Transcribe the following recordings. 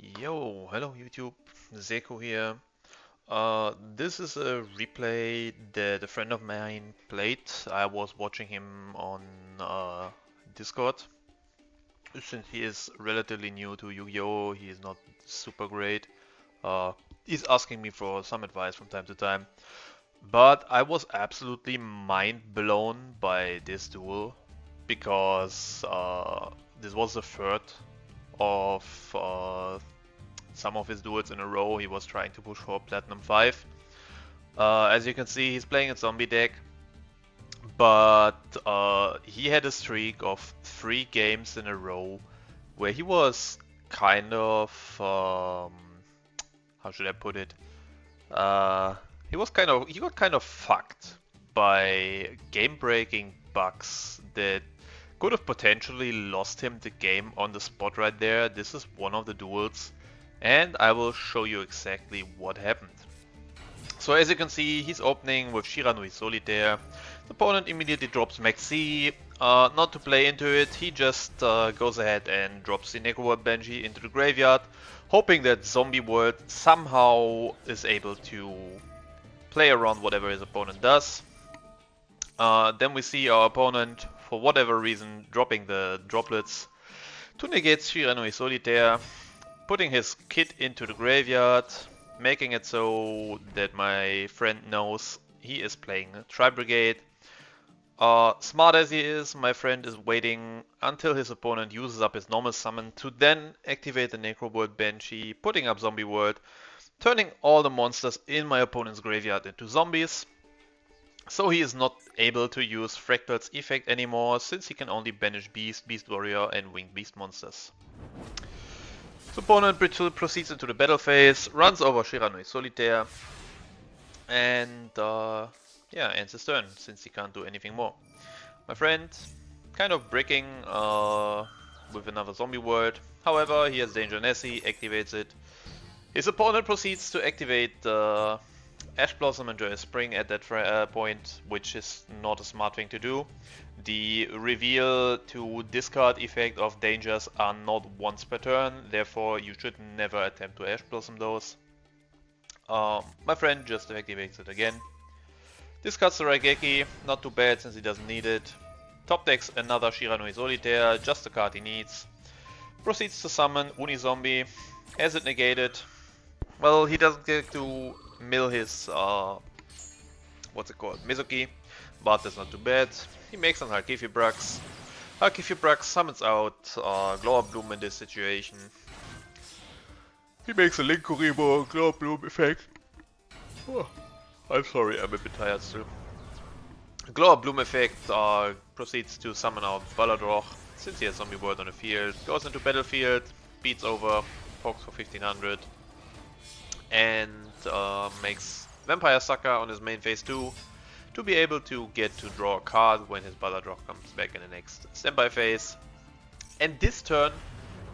Yo, hello YouTube, Zeko here. This is a replay that a friend of mine played. I was watching him on Discord. Since he is relatively new to Yu-Gi-Oh, he is not super great. Uh, he's asking me for some advice from time to time. But I was absolutely mind blown by this duel because this was the third of some of his duels in a row. He was trying to push for Platinum 5. As you can see, he's playing a zombie deck, but he had a streak of 3 games in a row where he was kind of, how should I put it? He got kind of fucked by game-breaking bugs that could have potentially lost him the game on the spot right there. This is one of the duels, and I will show you exactly what happened. So as you can see, he's opening with Shiranui Solitaire. The opponent immediately drops Maxi. Not to play into it, he just goes ahead and drops the Necroworld Banshee into the graveyard, hoping that Zombie World somehow is able to play around whatever his opponent does. Then we see our opponent, for whatever reason, dropping the droplets to negate Shiranui Solitaire, putting his kit into the graveyard, making it so that my friend knows he is playing Tri-brigade. Smart as he is, my friend is waiting until his opponent uses up his normal summon to then activate the Necroworld Banshee, putting up Zombie World, turning all the monsters in my opponent's graveyard into zombies. So he is not able to use Fractal's effect anymore, since he can only banish Beast, Beast Warrior and Winged Beast monsters. The opponent proceeds into the battle phase, runs over Shiranui Solitaire, and ends his turn, since he can't do anything more. My friend, kind of bricking with another Zombie World. However, he has Danger Nessie, activates it. His opponent proceeds to activate Ash Blossom and Joyous Spring at that point, which is not a smart thing to do. The reveal to discard effect of dangers are not once per turn, therefore you should never attempt to Ash Blossom those. My friend just activates it again. Discards the Raigeki, not too bad since he doesn't need it. Top decks another Shiranui Solitaire, just the card he needs. Proceeds to summon Unizombie, has it negated. Well, he doesn't get to mill his, Mizuki, but that's not too bad. He makes an Halkifibrax. Halkifibrax summons out Glower Bloom in this situation. He makes a Linkuribo Glower Bloom effect. Oh, I'm sorry, I'm a bit tired still. Glower Bloom effect proceeds to summon out Baladroch, since he has Zombie World on the field. Goes into battlefield, beats over, pokes for 1500. And makes Vampire Sucker on his main phase 2 to be able to get to draw a card when his Baladroch comes back in the next standby phase. And this turn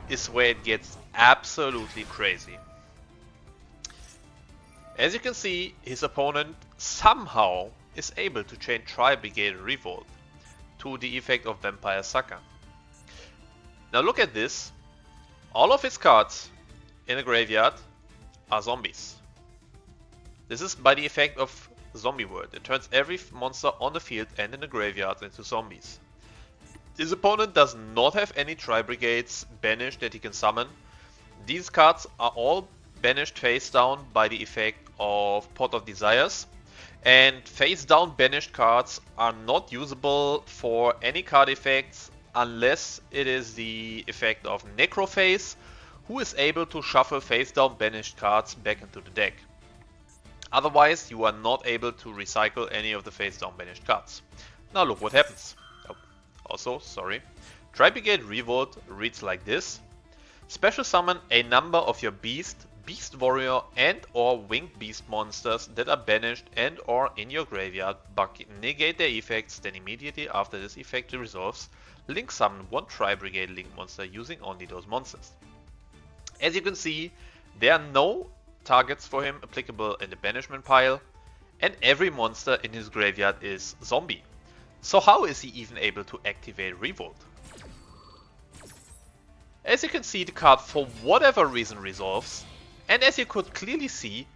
is where it gets absolutely crazy. As you can see, his opponent somehow is able to chain Tri-brigade Revolt to the effect of Vampire Sucker. Now look at this. All of his cards in the graveyard are zombies. This is by the effect of Zombie World. It turns every monster on the field and in the graveyard into zombies. His opponent does not have any Tri-brigades banished that he can summon. These cards are all banished face down by the effect of Pot of Desires. And face down banished cards are not usable for any card effects unless it is the effect of Necrophase, who is able to shuffle face down banished cards back into the deck. Otherwise, you are not able to recycle any of the face down banished cards. Now look what happens. Tri-brigade Revolt reads like this. Special summon a number of your Beast, Beast Warrior and or Winged Beast monsters that are banished and or in your graveyard, but negate their effects, then immediately after this effect resolves, link summon one Tri-brigade Link monster using only those monsters. As you can see, there are no targets for him applicable in the banishment pile, and every monster in his graveyard is zombie. So how is he even able to activate Revolt? As you can see, the card for whatever reason resolves, and as you could clearly see,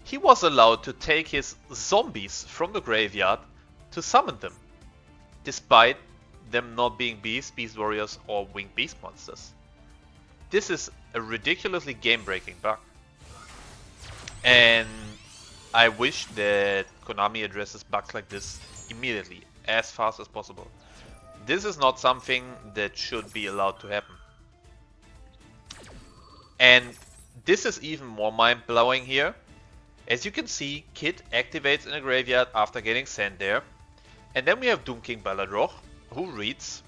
he was allowed to take his zombies from the graveyard to summon them, despite them not being beast warriors, or winged beast monsters. This is a ridiculously game-breaking bug. And I wish that Konami addresses bugs like this immediately, as fast as possible. This is not something that should be allowed to happen. And this is even more mind-blowing here. As you can see, Kid activates in a graveyard after getting sent there. And then we have Doom King Baladroch, who reads,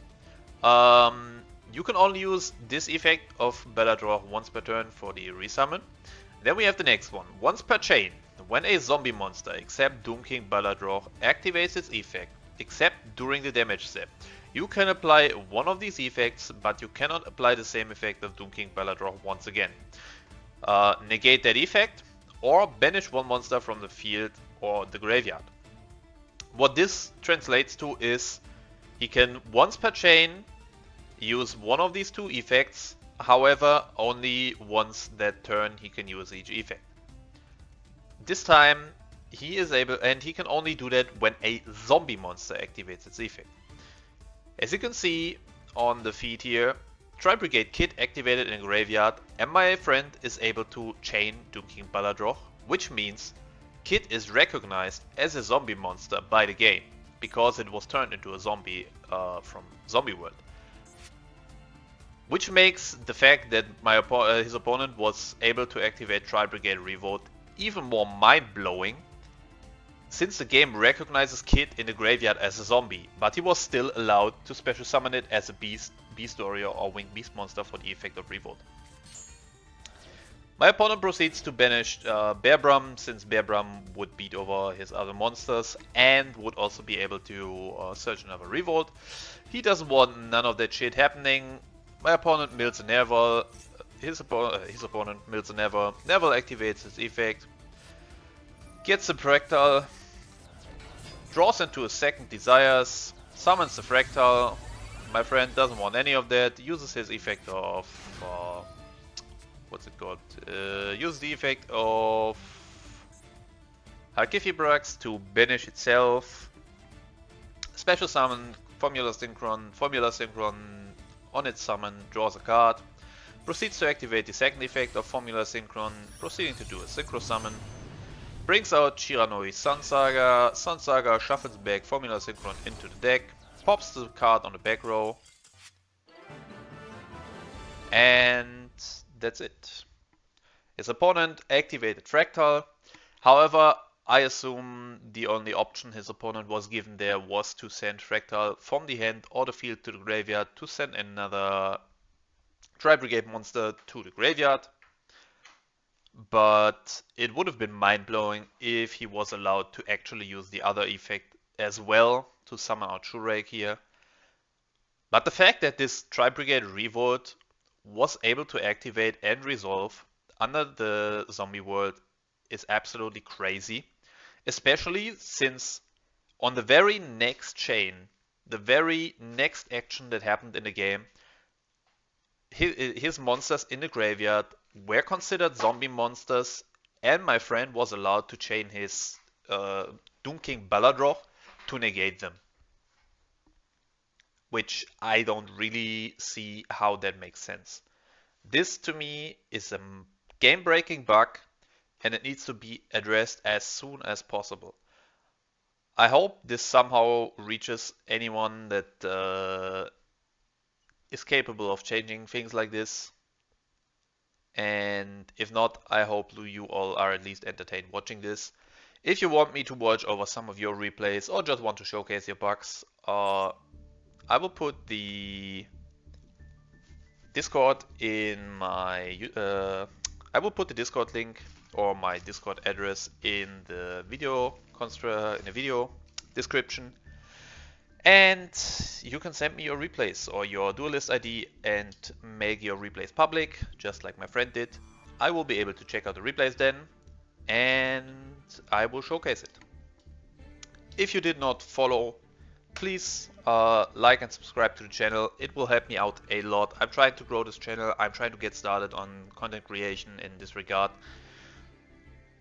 you can only use this effect of Baladroch once per turn for the resummon. Then we have the next one. Once per chain, when a zombie monster except Doom King Baladroch activates its effect, except during the damage step, you can apply one of these effects, but you cannot apply the same effect of Doom King Baladroch once again. Negate that effect, or banish one monster from the field or the graveyard. What this translates to is he can once per chain use one of these two effects, however only once that turn he can use each effect. This time he is able, and he can only do that when a zombie monster activates its effect. As you can see on the feed here, Tri-brigade Kid activated in a graveyard, and my friend is able to chain Doom King Baladroch, which means Kid is recognized as a zombie monster by the game, because it was turned into a zombie from Zombie World. Which makes the fact that his opponent was able to activate Tri-brigade Revolt even more mind-blowing, since the game recognizes Kid in the graveyard as a zombie, but he was still allowed to special summon it as a beast warrior or winged beast monster for the effect of Revolt. My opponent proceeds to banish Bearbrum, since Bearbrum would beat over his other monsters and would also be able to search another Revolt. He doesn't want none of that shit happening. My opponent mills a Nerval, his opponent mills a Nerval. Nerval activates his effect, gets the Fractal, draws into a second Desires, summons the Fractal. My friend doesn't want any of that, uses his effect of... what's it called? Uses the effect of Halkifibrax to banish itself. Special summon Formula Synchron on its summon, draws a card. Proceeds to activate the second effect of Formula Synchron, proceeding to do a Synchro Summon. Brings out Shiranui Sun Saga. Sun Saga shuffles back Formula Synchron into the deck, pops the card on the back row, and that's it. His opponent activated Fractal. However, I assume the only option his opponent was given there was to send Fractal from the hand or the field to the graveyard to send another Tri-brigade monster to the graveyard. But it would have been mind-blowing if he was allowed to actually use the other effect as well to summon out Shurake here. But the fact that this Tri-brigade Revolt was able to activate and resolve under the Zombie World is absolutely crazy. Especially since on the very next chain, the very next action that happened in the game, his monsters in the graveyard were considered zombie monsters, and my friend was allowed to chain his Doom King Baladroch to negate them. Which I don't really see how that makes sense. This to me is a game-breaking bug, and it needs to be addressed as soon as possible. I hope this somehow reaches anyone that is capable of changing things like this. And if not, I hope you all are at least entertained watching this. If you want me to watch over some of your replays or just want to showcase your bugs, I will put the Discord in my I will put the Discord link or my Discord address in the video description, and you can send me your replays or your Duelist ID and make your replays public, just like my friend did. I will be able to check out the replays then, and I will showcase it. If you did not follow please like and subscribe to the channel. It will help me out a lot. I'm trying to grow this channel. I'm trying to get started on content creation in this regard.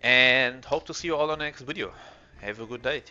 And hope to see you all on the next video. Have a good day.